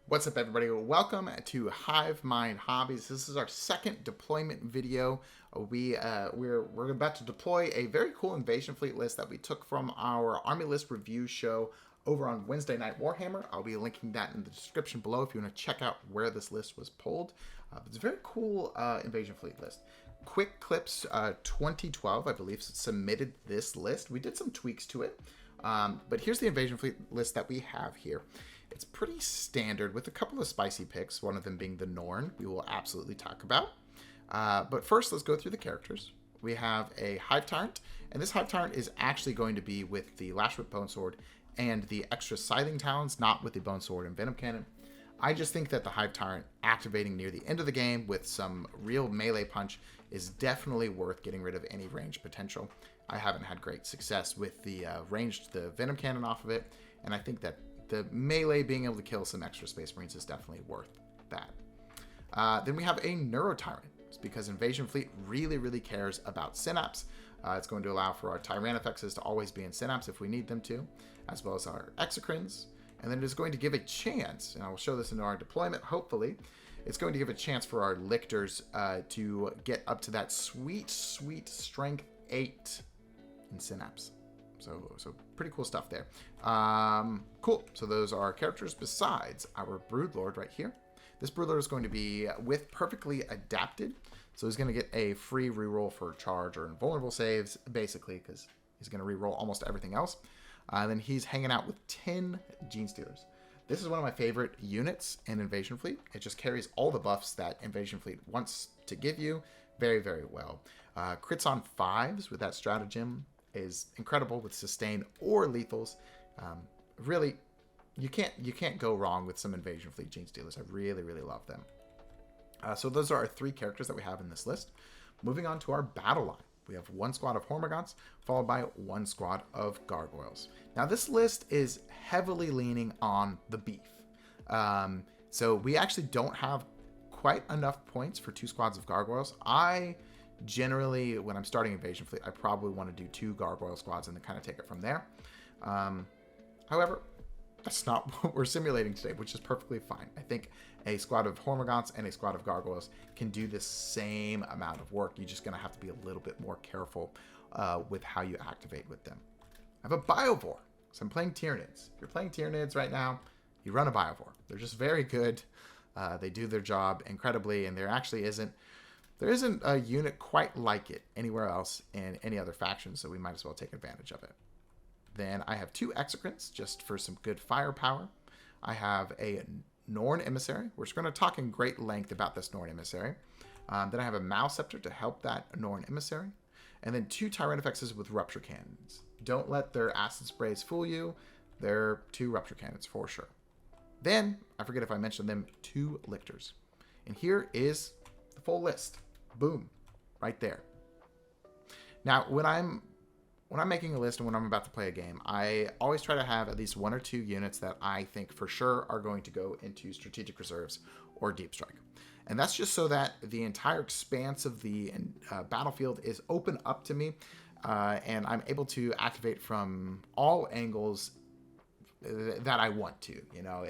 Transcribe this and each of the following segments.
What's up, everybody? Welcome to Hive Mind Hobbies. This is our second deployment video. We're about to deploy a very cool invasion fleet list that we took from our Army List review show over on Wednesday Night Warhammer. I'll be linking that in the description below if you want to check out where this list was pulled. It's a very cool invasion fleet list. Quick Clips 2012, I believe, submitted this list. We did some tweaks to it, but here's the invasion fleet list that we have here. It's pretty standard with a couple of spicy picks, one of them being the Norn, we will absolutely talk about. But first, let's go through the characters. We have a Hive Tyrant, and this Hive Tyrant is actually going to be with the Lash Whip Bone Sword and the extra Scything Talons, not with the Bone Sword and Venom Cannon. I just think that the Hive Tyrant activating near the end of the game with some real melee punch is definitely worth getting rid of any range potential. I haven't had great success with the Venom Cannon off of it, and I think that the melee being able to kill some extra Space Marines is definitely worth that. Then we have a Neuro Tyrant. It's because Invasion Fleet really cares about Synapse. It's going to allow for our Tyrannifexes to always be in Synapse if we need them to, as well as our Exocrines. And then it is going to give a chance, and I will show this in our deployment, hopefully, it's going to give a chance for our Lictors to get up to that sweet Strength 8 in Synapse. So pretty cool stuff there. Cool. So those are our characters besides our Broodlord right here. This Broodlord is going to be with Perfectly Adapted. So he's going to get a free reroll for charge or invulnerable saves, basically, because he's going to reroll almost everything else. Then he's hanging out with 10 Genestealers. This is one of my favorite units in Invasion Fleet. It just carries all the buffs that Invasion Fleet wants to give you very well. Crits on 5s with that stratagem is incredible with sustain or lethals. Really, you can't go wrong with some Invasion Fleet Genestealers. I really love them. So those are our 3 characters that we have in this list. Moving on to our battle line. We have 1 squad of Hormagaunts, followed by 1 squad of Gargoyles. Now this list is heavily leaning on the beef. So we actually don't have quite enough points for 2 squads of Gargoyles. I generally, when I'm starting Invasion Fleet, I probably want to do 2 Gargoyle squads and then kind of take it from there. However, that's not what we're simulating today, which is perfectly fine. I think a squad of Hormagaunts and a squad of Gargoyles can do the same amount of work. You're just going to have to be a little bit more careful with how you activate with them. I have a Biovore, so I'm playing Tyranids. If you're playing Tyranids right now, you run a Biovore. They're just very good. They do their job incredibly, and there isn't a unit quite like it anywhere else in any other faction, so we might as well take advantage of it. Then I have 2 Exocrines, just for some good firepower. I have a Norn Emissary. We're just going to talk in great length about this Norn Emissary. Then I have a Malceptor to help that Norn Emissary. And then 2 Tyrannifexes with Rupture Cannons. Don't let their Acid Sprays fool you. They're 2 Rupture Cannons for sure. Then, I forget if I mentioned them, 2 Lictors. And here is the full list. Boom. Right there. Now, when I'm making a list and when I'm about to play a game, I always try to have at least 1 or 2 units that I think for sure are going to go into strategic reserves or deep strike. And that's just so that the entire expanse of the battlefield is open up to me, and I'm able to activate from all angles that I want to. You know,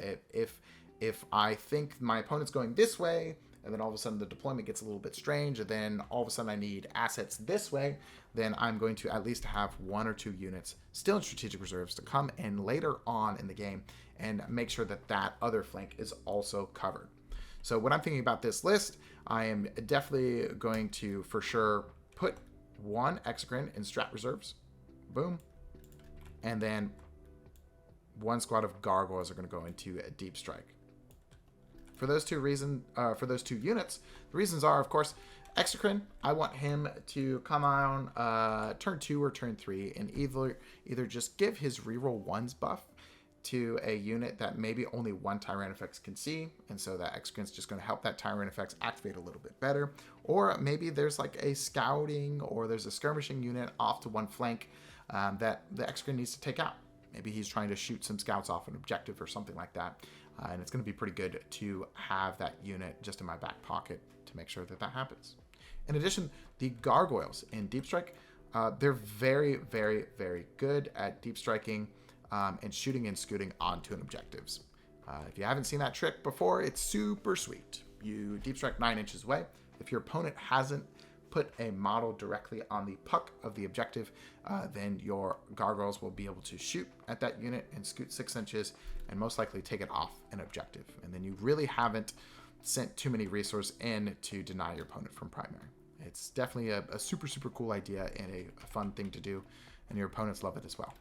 if I think my opponent's going this way, and then all of a sudden the deployment gets a little bit strange, and then all of a sudden I need assets this way, then I'm going to at least have 1 or 2 units still in strategic reserves to come in later on in the game and make sure that that other flank is also covered. So when I'm thinking about this list, I am definitely going to, for sure, put 1 Exocrine in strat reserves. Boom. And then 1 squad of Gargoyles are going to go into a deep strike. For those 2 units, the reasons are, of course, Exocrine, I want him to come on turn 2 or turn 3 and either just give his reroll 1s buff to a unit that maybe only 1 Tyrannifex can see, and so that Exocrine's just going to help that Tyrannifex activate a little bit better. Or maybe there's like a scouting or there's a skirmishing unit off to one flank that the Exocrine needs to take out. Maybe he's trying to shoot some scouts off an objective or something like that. And it's going to be pretty good to have that unit just in my back pocket to make sure that that happens. In addition, the Gargoyles in Deep Strike, they're very good at deep striking and shooting and scooting onto an objectives. If you haven't seen that trick before, it's super sweet. You deep strike 9 inches away. If your opponent hasn't put a model directly on the puck of the objective, then your gargoyles will be able to shoot at that unit and scoot 6 inches and most likely take it off an objective. And then you really haven't sent too many resources in to deny your opponent from primary. It's definitely a super, super cool idea and a fun thing to do, and your opponents love it as well.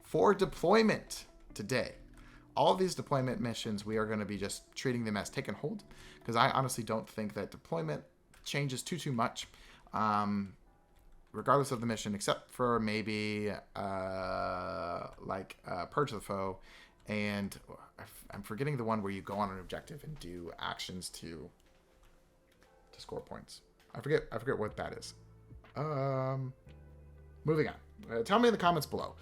For deployment today, all of these deployment missions, we are going to be just treating them as take and hold, because I honestly don't think that deployment changes too much, regardless of the mission, except for maybe Purge the Foe, and I'm forgetting the one where you go on an objective and do actions to score points. I forget what that is. Moving on. Tell me in the comments below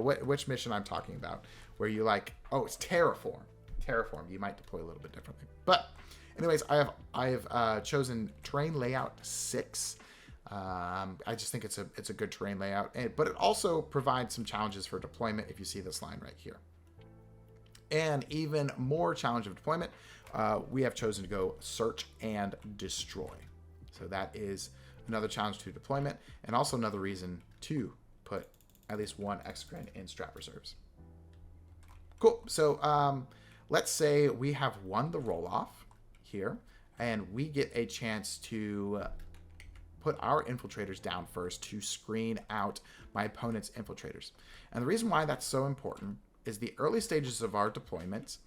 which mission I'm talking about, where you oh, it's Terraform. Terraform, you might deploy a little bit differently. But anyways, I have chosen terrain layout 6. I just think it's a good terrain layout, but it also provides some challenges for deployment if you see this line right here. And even more challenge of deployment, we have chosen to go search and destroy. So that is another challenge to deployment, and also another reason to put at least one Exocrine in strat reserves. Cool. So let's say we have won the roll-off here, and we get a chance to put our infiltrators down first to screen out my opponent's infiltrators. And the reason why that's so important is the early stages of our deployments,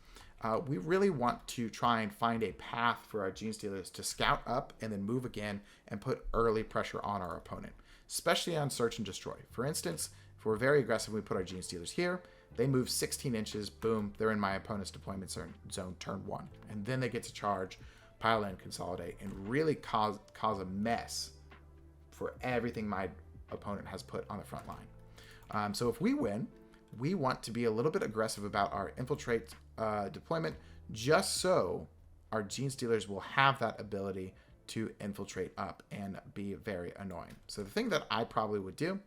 we really want to try and find a path for our Genestealers to scout up and then move again and put early pressure on our opponent, especially on search and destroy. For instance, if we're very aggressive, we put our Genestealers here, they move 16 inches, boom, they're in my opponent's deployment zone turn 1. And then they get to charge, pile in, consolidate, and really cause a mess for everything my opponent has put on the front line. So if we win, we want to be a little bit aggressive about our infiltrate deployment, just so our Genestealers will have that ability to infiltrate up and be very annoying. So the thing that I probably would do,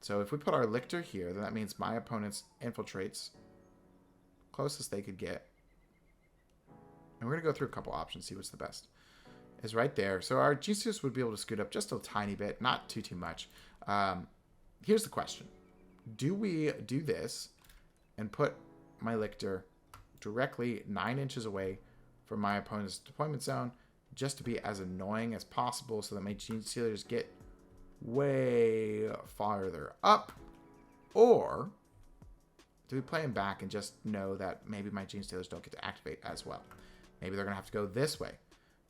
so if we put our Lictor here, then that means my opponent's infiltrates closest they could get. And we're going to go through a couple options, see what's the best. Is right there. So our Genestealers would be able to scoot up just a tiny bit, not too much. Here's the question. Do we do this and put my Lictor directly 9 inches away from my opponent's deployment zone just to be as annoying as possible so that my Genestealers get way farther up? Or do we play them back and just know that maybe my Genestealers don't get to activate as well? Maybe they're going to have to go this way.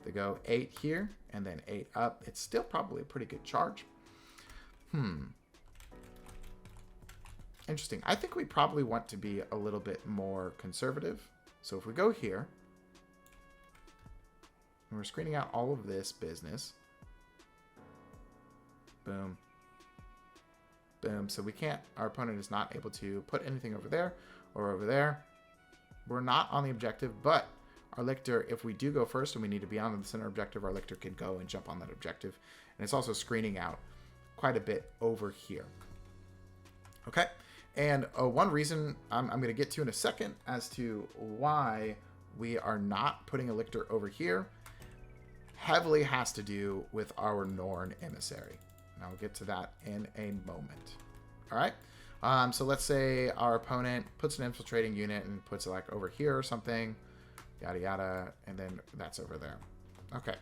They go 8 here and then 8 up. It's still probably a pretty good charge. Interesting. I think we probably want to be a little bit more conservative. So if we go here, and we're screening out all of this business. Boom. Boom. So we can't, our opponent is not able to put anything over there or over there. We're not on the objective, but our Lictor, if we do go first and we need to be on the center objective, our Lictor can go and jump on that objective. And it's also screening out quite a bit over here. Okay. And one reason I'm going to get to in a second as to why we are not putting a Lictor over here heavily has to do with our Norn Emissary. And I'll get to that in a moment. All right. So let's say our opponent puts an infiltrating unit and puts it like over here or something, yada, yada, and then that's over there. Okay.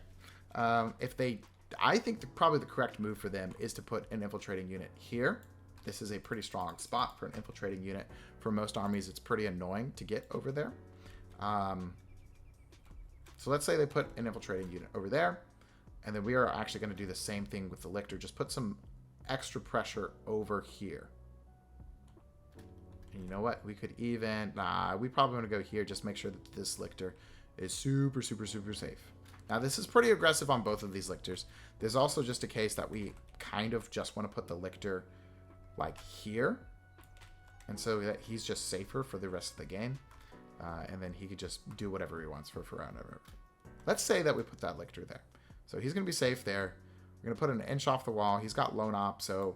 I think probably the correct move for them is to put an infiltrating unit here. This is a pretty strong spot for an infiltrating unit. For most armies, it's pretty annoying to get over there. So let's say they put an infiltrating unit over there, and then we are actually going to do the same thing with the Lictor. Just put some extra pressure over here. And you know what? We could even... we probably want to go here. Just make sure that this Lictor is super, super, super safe. Now, this is pretty aggressive on both of these Lictors. There's also just a case that we kind of just want to put the Lictor like here, and so that he's just safer for the rest of the game, and then he could just do whatever he wants for round over. Let's say that we put that Lictor there, so he's going to be safe there. We're going to put an inch off the wall. He's got lone op, so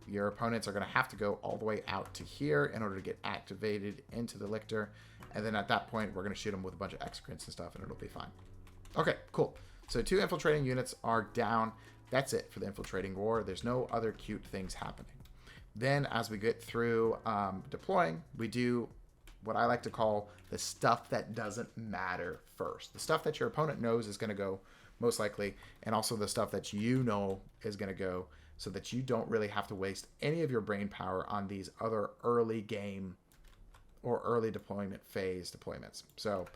your opponents are going to have to go all the way out to here in order to get activated into the lictor. And then at that point, we're going to shoot them with a bunch of excrements and stuff, and it'll be fine. Okay, cool. So 2 infiltrating units are down. That's it for the infiltrating war. There's no other cute things happening. Then as we get through deploying, we do what I like to call the stuff that doesn't matter first. The stuff that your opponent knows is going to go most likely, and also the stuff that you know is going to go, so that you don't really have to waste any of your brain power on these other early game or early deployment phase deployments. So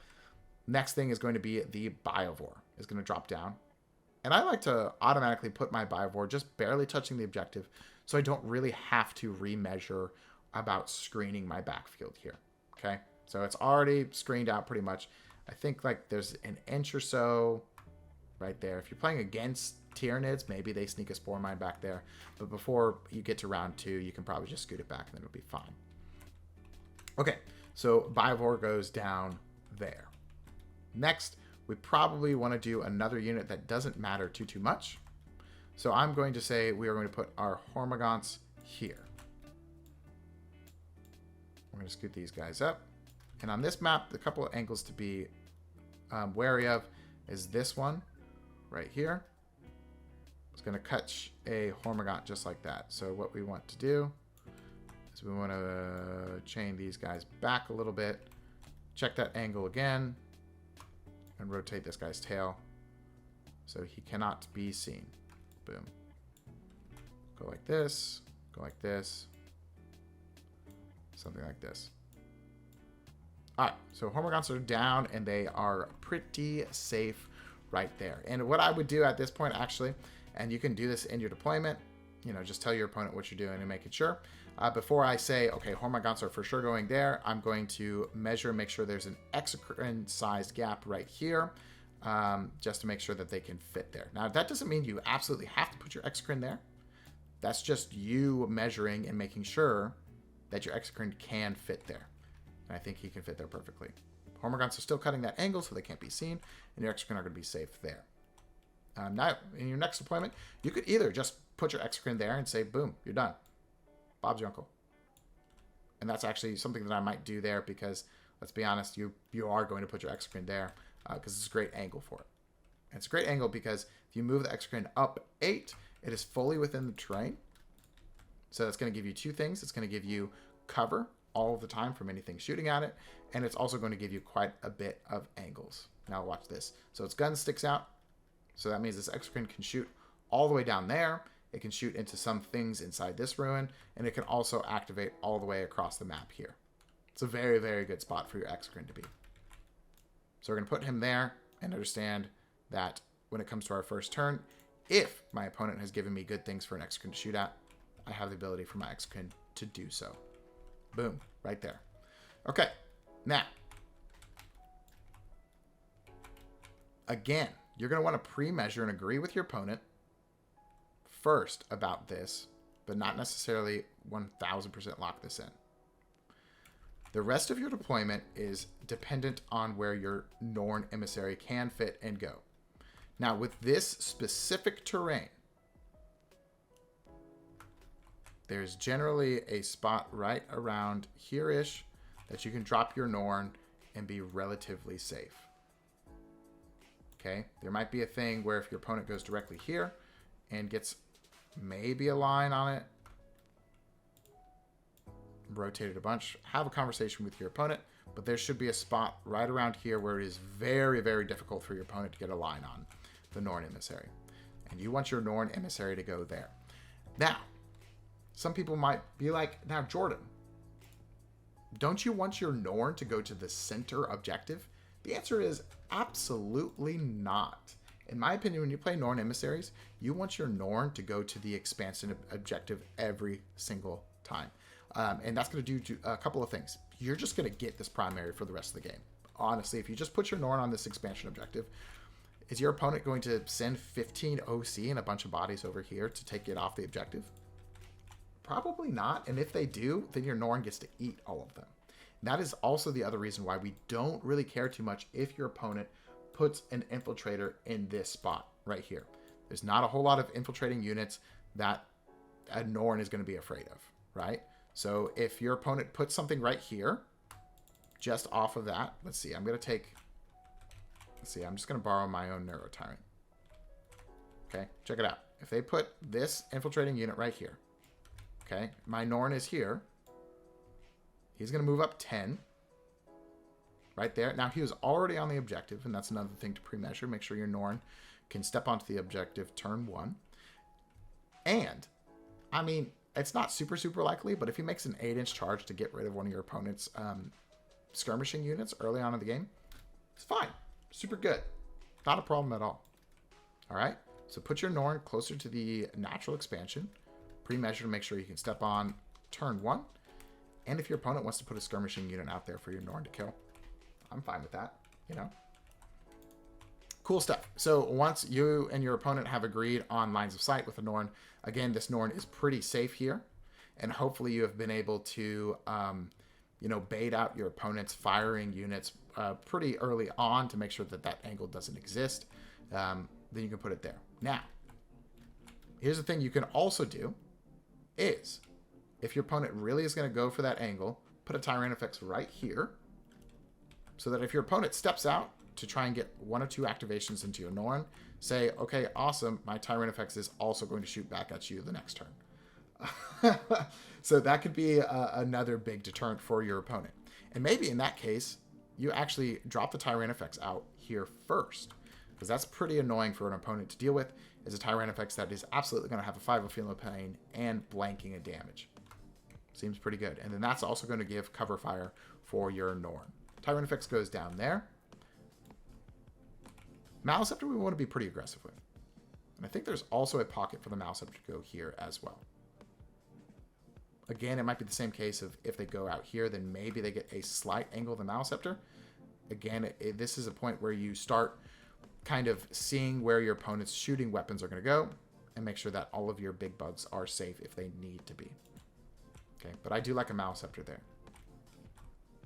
next thing is going to be the Biovore is going to drop down. And I like to automatically put my Biovore just barely touching the objective, so I don't really have to remeasure about screening my backfield here. Okay, so it's already screened out pretty much. I think like there's an inch or so right there. If you're playing against Tyranids, maybe they sneak a Spore Mine back there. But before you get to round 2, you can probably just scoot it back and then it'll be fine. Okay, so Biovore goes down there. Next, we probably want to do another unit that doesn't matter too much. So I'm going to say we are going to put our Hormagaunts here. We're going to scoot these guys up. And on this map, the couple of angles to be wary of is this one right here. It's going to catch a Hormagaunt just like that. So what we want to do is we want to chain these guys back a little bit. Check that angle again. And rotate this guy's tail so he cannot be seen. Boom. Go like this. Go like this. Something like this. Alright, so Hormagaunts are down and they are pretty safe right there. And what I would do at this point, actually, and you can do this in your deployment, you know, just tell your opponent what you're doing and make it sure. Before I say, okay, Hormagaunts are for sure going there, I'm going to measure, make sure there's an exocrine-sized gap right here, just to make sure that they can fit there. Now, that doesn't mean you absolutely have to put your exocrine there. That's just you measuring and making sure that your exocrine can fit there. And I think he can fit there perfectly. Hormagaunts are still cutting that angle, so they can't be seen, and your exocrine are going to be safe there. Now, in your next deployment, you could either just put your exocrine there and say, boom, you're done. Bob's your uncle. And that's actually something that I might do there because, let's be honest, you are going to put your exocrine there because it's a great angle for it. And it's a great angle because if you move the exocrine up 8, it is fully within the terrain. So it's going to give you 2 things. It's going to give you cover all of the time from anything shooting at it, and it's also going to give you quite a bit of angles. Now watch this. So its gun sticks out, so that means this exocrine can shoot all the way down there. It can shoot into some things inside this ruin, and it can also activate all the way across the map here. It's a very, very good spot for your exocrine to be. So we're going to put him there and understand that when it comes to our first turn, if my opponent has given me good things for an exocrine to shoot at, I have the ability for my exocrine to do so. Boom, right there. Okay, now, again, you're going to want to pre-measure and agree with your opponent first about this, but not necessarily 1000% lock this in. The rest of your deployment is dependent on where your Norn emissary can fit and go. Now, with this specific terrain, there's generally a spot right around here-ish that you can drop your Norn and be relatively safe. Okay, there might be a thing where if your opponent goes directly here and gets maybe a line on it, rotate it a bunch, have a conversation with your opponent, but there should be a spot right around here where it is very, very difficult for your opponent to get a line on the Norn emissary. And you want your Norn emissary to go there. Now, some people might be like, now Jordan, don't you want your Norn to go to the center objective? The answer is absolutely not. In my opinion, when you play Norn emissaries, you want your Norn to go to the expansion objective every single time. And that's going to do a couple of things. You're just going to get this primary for the rest of the game. Honestly, if you just put your Norn on this expansion objective, is your opponent going to send 15 OC and a bunch of bodies over here to take it off the objective? Probably not. And if they do, then your Norn gets to eat all of them. That is also the other reason why we don't really care too much if your opponent puts an infiltrator in this spot right here. There's not a whole lot of infiltrating units that a Norn is going to be afraid of, right? So if your opponent puts something right here, just off of that, let's see, I'm just going to borrow my own Neurotyrant. Okay, check it out. If they put this infiltrating unit right here, okay, my Norn is here. He's going to move up 10. Right there. Now, he was already on the objective, and that's another thing to pre-measure. Make sure your Norn can step onto the objective turn 1. And, I mean, it's not super, super likely, but if he makes an 8-inch charge to get rid of one of your opponent's skirmishing units early on in the game, it's fine. Super good. Not a problem at all. All right? So put your Norn closer to the natural expansion. Pre-measure to make sure you can step on turn 1. And if your opponent wants to put a skirmishing unit out there for your Norn to kill, I'm fine with that, you know. Cool stuff. So once you and your opponent have agreed on lines of sight with a Norn, again, this Norn is pretty safe here. And hopefully you have been able to, you know, bait out your opponent's firing units pretty early on to make sure that that angle doesn't exist. Then you can put it there. Now, here's the thing you can also do is, if your opponent really is going to go for that angle, put a Tyrannofex right here, so that if your opponent steps out to try and get 1 or 2 activations into your Norn, say, okay, awesome, my Tyrannofex is also going to shoot back at you the next turn. So that could be another big deterrent for your opponent. And maybe in that case, you actually drop the Tyrannofex out here first, because that's pretty annoying for an opponent to deal with, is a Tyrannofex that is absolutely going to have a 5 of Feel No Pain and blanking a damage. Seems pretty good. And then that's also going to give cover fire for your Norn. Tyrannofex goes down there. Maliceptor we want to be pretty aggressive with. And I think there's also a pocket for the Maliceptor to go here as well. Again, it might be the same case of if they go out here, then maybe they get a slight angle of the Maliceptor. Again, this is a point where you start kind of seeing where your opponent's shooting weapons are going to go and make sure that all of your big bugs are safe if they need to be. Okay, but I do like a Maliceptor there.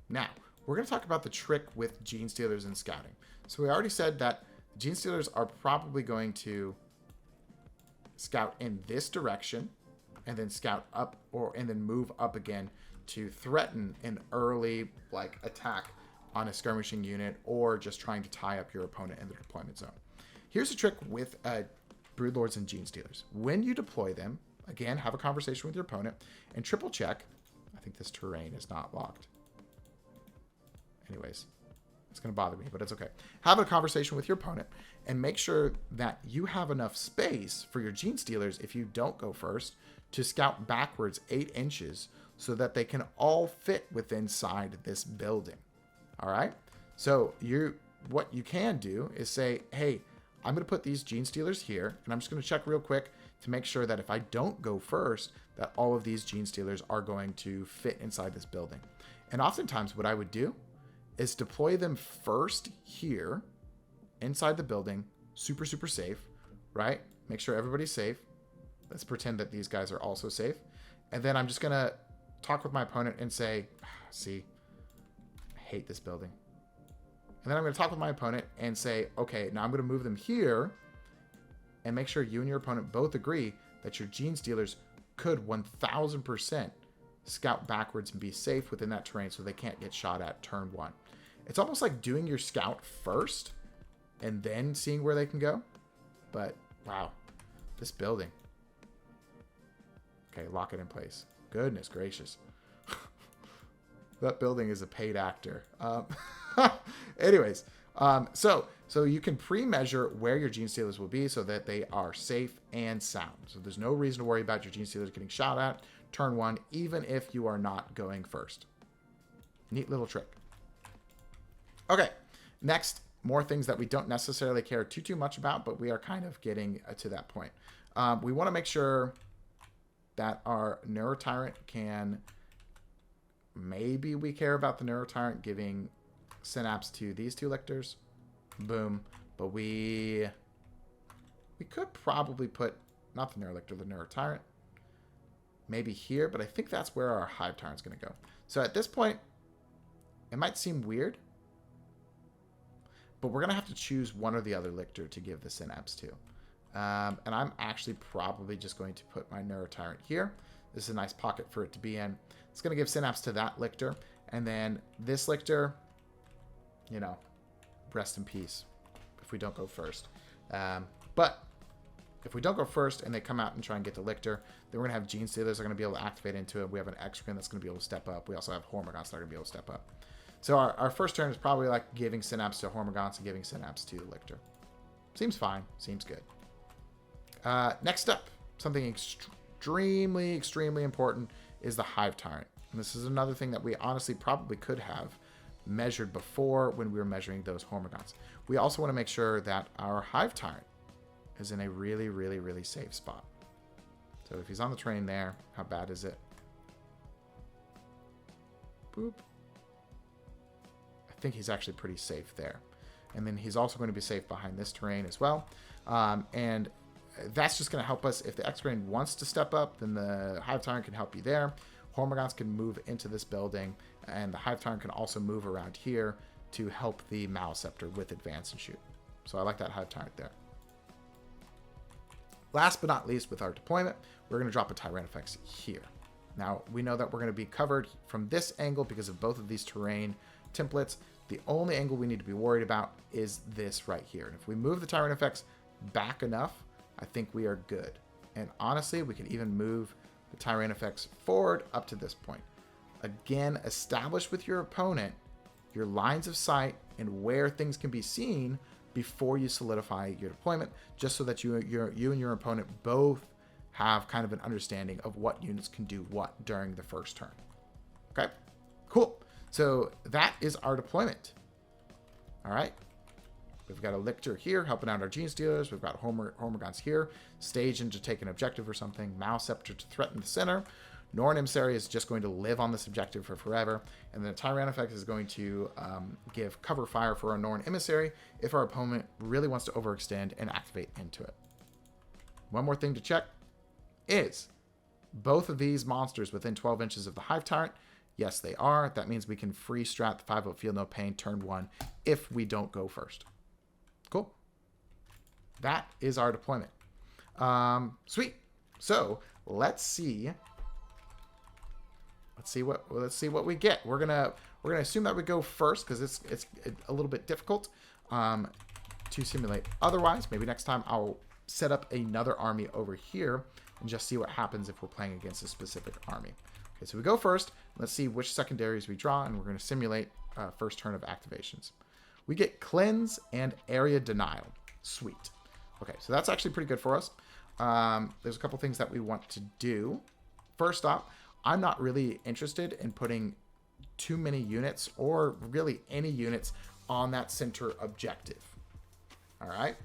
Now, we're going to talk about the trick with Genestealers and scouting. So we already said that Genestealers are probably going to scout in this direction and then scout up and then move up again to threaten an early like attack on a skirmishing unit or just trying to tie up your opponent in the deployment zone. Here's a trick with Broodlords and Genestealers. When you deploy them, again, have a conversation with your opponent and triple check. I think this terrain is not locked. Anyways, it's going to bother me, but it's okay. Have a conversation with your opponent and make sure that you have enough space for your Genestealers, if you don't go first, to scout backwards 8 inches so that they can all fit within inside this building. All right? So what you can do is say, hey, I'm going to put these Genestealers here, and I'm just going to check real quick to make sure that if I don't go first, that all of these Genestealers are going to fit inside this building. And oftentimes what I would do is deploy them first here inside the building, super, super safe, right? Make sure everybody's safe. Let's pretend that these guys are also safe. And then I'm just going to talk with my opponent and say, see, I hate this building. And then I'm going to talk with my opponent and say, okay, now I'm going to move them here and make sure you and your opponent both agree that your Genestealers could 1000% scout backwards and be safe within that terrain so they can't get shot at turn 1. It's almost like doing your scout first and then seeing where they can go. But, wow, this building. Okay, lock it in place. Goodness gracious. That building is a paid actor. Anyways, so you can pre-measure where your Genestealers will be so that they are safe and sound. So there's no reason to worry about your Genestealers getting shot at turn 1, even if you are not going first. Neat little trick. Okay, next, more things that we don't necessarily care too much about, but we are kind of getting to that point. We want to make sure that our Neurotyrant can... Maybe we care about the Neurotyrant giving Synapse to these 2 lictors. Boom. But we could probably put, not the Neurolictor, the Neurotyrant. Maybe here, but I think that's where our Hive Tyrant's going to go. So at this point, it might seem weird, but we're going to have to choose one or the other lictor to give the Synapse to. And I'm actually probably just going to put my Neurotyrant here. This is a nice pocket for it to be in. It's going to give Synapse to that Lictor. And then this Lictor, you know, rest in peace if we don't go first. But if we don't go first and they come out and try and get the Lictor, then we're going to have Genestealers that are going to be able to activate into it. We have an X-Screen that's going to be able to step up. We also have Hormagaunts that are going to be able to step up. So our first turn is probably like giving Synapse to Hormagaunts and giving Synapse to the Lictor. Seems fine. Seems good. Next up, something extremely important is the Hive Tyrant. And this is another thing that we honestly probably could have measured before when we were measuring those Hormagaunts. We also want to make sure that our Hive Tyrant is in a really safe spot. So if he's on the train there, how bad is it? Boop. I think he's actually pretty safe there. And then he's also going to be safe behind this terrain as well. And that's just going to help us. If the X-Grain wants to step up, then the Hive Tyrant can help you there. Hormagaunts can move into this building, and the Hive Tyrant can also move around here to help the Maleceptor with advance and shoot. So I like that Hive Tyrant there. Last but not least, with our deployment, we're going to drop a Tyrannofex here. Now, we know that we're going to be covered from this angle because of both of these terrain templates. The only angle we need to be worried about is this right here. And if we move the Tyrannofex back enough, I think we are good. And honestly, we can even move the Tyrannofex forward up to this point. Again, establish with your opponent your lines of sight and where things can be seen before you solidify your deployment, just so that you and your opponent both have kind of an understanding of what units can do what during the first turn. Okay, cool. So that is our deployment. All right. We've got a Lictor here helping out our Genestealers. We've got Hormagaunts here, staging to take an objective or something. Maleceptor to threaten the center. Norn Emissary is just going to live on this objective for forever. And then Tyrannofex is going to give cover fire for our Norn Emissary if our opponent really wants to overextend and activate into it. One more thing to check is both of these monsters within 12 inches of the Hive Tyrant. Yes, they are. That means we can free strat the 5-0 Feel No Pain turn 1 if we don't go first. Cool. That is our deployment. Sweet. So let's see what we get. We're gonna assume that we go first because it's a little bit difficult to simulate. Otherwise, maybe next time I'll set up another army over here and just see what happens if we're playing against a specific army. Okay, so we go first. Let's see which secondaries we draw, and we're going to simulate first turn of activations. We get Cleanse and Area Denial. Sweet. Okay, so that's actually pretty good for us. There's a couple things that we want to do. First off, I'm not really interested in putting too many units or really any units on that center objective. All right.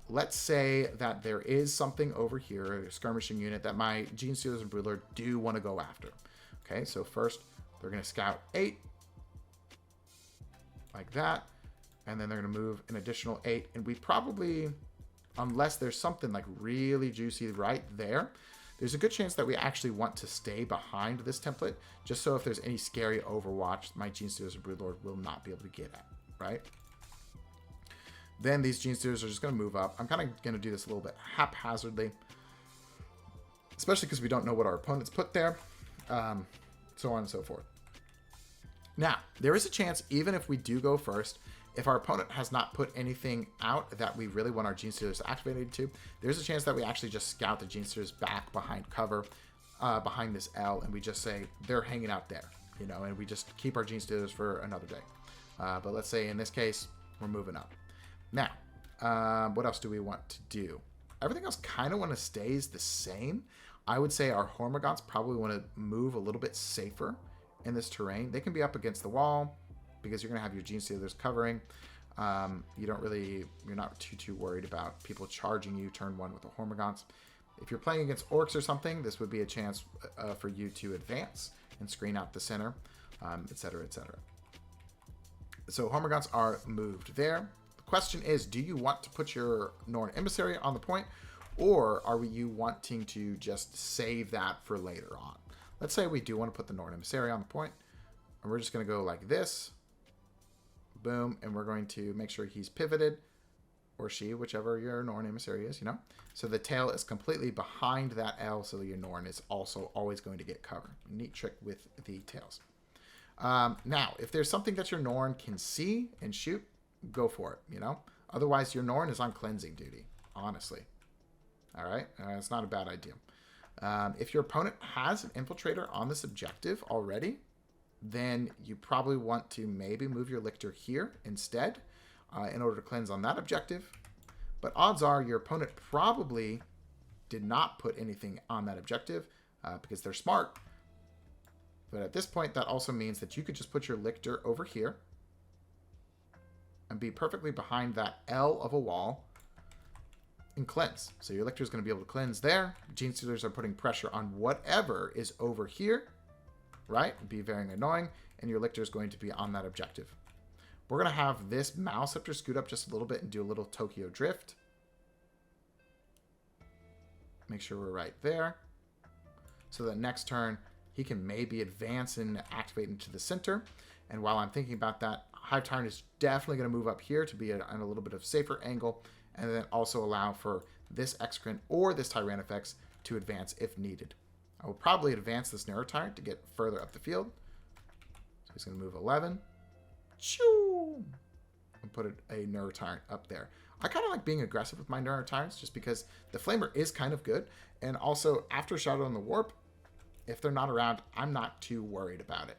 Let's say that there is something over here, a skirmishing unit that my Genestealers and Broodlord do want to go after. Okay, so first they're going to scout 8 like that, and then they're going to move an additional 8, and we probably, unless there's something like really juicy right there, there's a good chance that we actually want to stay behind this template, just so if there's any scary Overwatch, my Genestealers and Broodlord will not be able to get at, right? Then these Genestealers are just going to move up. I'm kind of going to do this a little bit haphazardly, especially because we don't know what our opponents put there, so on and so forth. Now, there is a chance, even if we do go first, if our opponent has not put anything out that we really want our Genestealers to activate into, there's a chance that we actually just scout the Genestealers back behind cover, behind this L, and we just say they're hanging out there, you know, and we just keep our Genestealers for another day. But let's say in this case, we're moving up. Now, what else do we want to do? Everything else kind of want to stays the same. I would say our Hormagaunts probably want to move a little bit safer in this terrain. They can be up against the wall because you're going to have your Genestealers covering. You're not too worried about people charging you turn 1 with the Hormagaunts. If you're playing against Orcs or something, this would be a chance for you to advance and screen out the center, etc., etc. So Hormagaunts are moved there. Question is, do you want to put your Norn Emissary on the point, or are you wanting to just save that for later on? Let's say we do want to put the Norn Emissary on the point, and we're just going to go like this. Boom, and we're going to make sure he's pivoted. or she, whichever your Norn emissary is, you know. So the tail is completely behind that L, so your Norn is also always going to get cover. Neat trick with the tails. Now, if there's something that your Norn can see and shoot, go for it, you know. Otherwise, your Norn is on cleansing duty, honestly. All right? It's not a bad idea. If your opponent has an Infiltrator on this objective already, then you probably want to maybe move your Lictor here instead in order to cleanse on that objective. But odds are your opponent probably did not put anything on that objective because they're smart. But at this point, that also means that you could just put your Lictor over here and be perfectly behind that L of a wall and cleanse. So your Lictor is going to be able to cleanse there. Genestealers are putting pressure on whatever is over here, right? It'd be very annoying, and your Lictor is going to be on that objective. We're going to have this Maleceptor scoot up just a little bit and do a little Tokyo Drift. Make sure we're right there. So that next turn, he can maybe advance and activate into the center. And while I'm thinking about that, Hive Tyrant is definitely going to move up here to be in a little bit of safer angle, and then also allow for this Exocrine or this Tyrannifex to advance if needed. I will probably advance this Neurotyrant to get further up the field. So he's going to move 11. Choo! And put a Neurotyrant up there. I kind of like being aggressive with my Neurotyrants just because the Flamer is kind of good. And also, after Shadow in the Warp, if they're not around, I'm not too worried about it.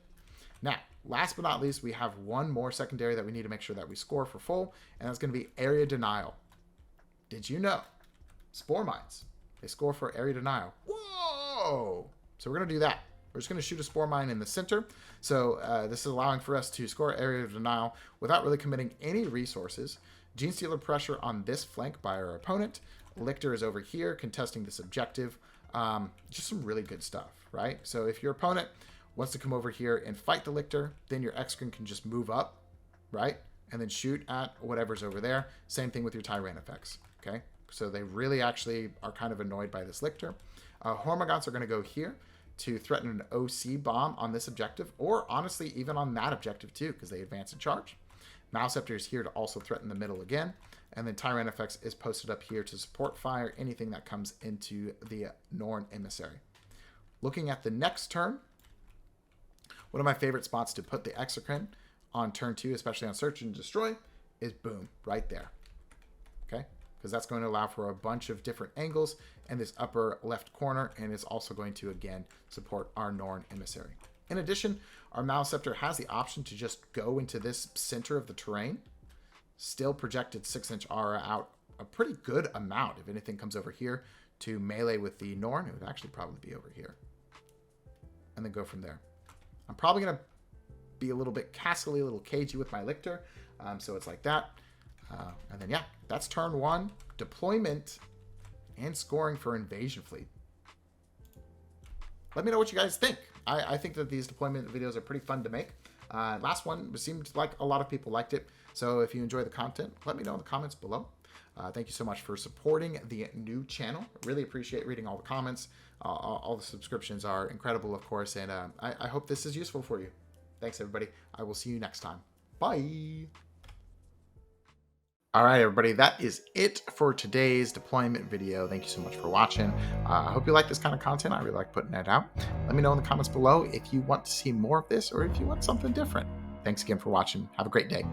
Now, last but not least, we have one more secondary that we need to make sure that we score for full, and that's going to be Area Denial. Did you know? Spore Mines, they score for Area Denial. Whoa! So we're going to do that. We're just going to shoot a Spore Mine in the center. So this is allowing for us to score Area of Denial without really committing any resources. Genestealer pressure on this flank by our opponent. Lictor is over here contesting this objective. Just some really good stuff, right? So if your opponent wants to come over here and fight the Lictor, then your Exocrine can just move up, right? And then shoot at whatever's over there. Same thing with your Tyrannifex, okay? So they really actually are kind of annoyed by this Lictor. Hormagaunts are going to go here to threaten an OC bomb on this objective, or honestly, even on that objective too, because they advance and charge. Maleceptor is here to also threaten the middle again. And then Tyrannifex is posted up here to support fire anything that comes into the Norn emissary. Looking at the next turn, one of my favorite spots to put the Exocrine on turn 2, especially on Search and Destroy, is boom, right there. Okay? Because that's going to allow for a bunch of different angles in this upper left corner, and it's also going to, again, support our Norn emissary. In addition, our Maleceptor has the option to just go into this center of the terrain, still projected 6-inch aura out a pretty good amount. If anything comes over here to melee with the Norn, it would actually probably be over here. And then go from there. I'm probably going to be a little bit castly, a little cagey with my Lictor. So it's like that. And then, yeah, that's turn 1. Deployment and scoring for Invasion Fleet. Let me know what you guys think. I think that these deployment videos are pretty fun to make. Last one seemed like a lot of people liked it. So if you enjoy the content, let me know in the comments below. Thank you so much for supporting the new channel. Really appreciate reading all the comments. All the subscriptions are incredible, of course. And I hope this is useful for you. Thanks, everybody. I will see you next time. Bye. All right, everybody, that is it for today's deployment video. Thank you so much for watching. I hope you like this kind of content. I really like putting it out. Let me know in the comments below if you want to see more of this or if you want something different. Thanks again for watching. Have a great day.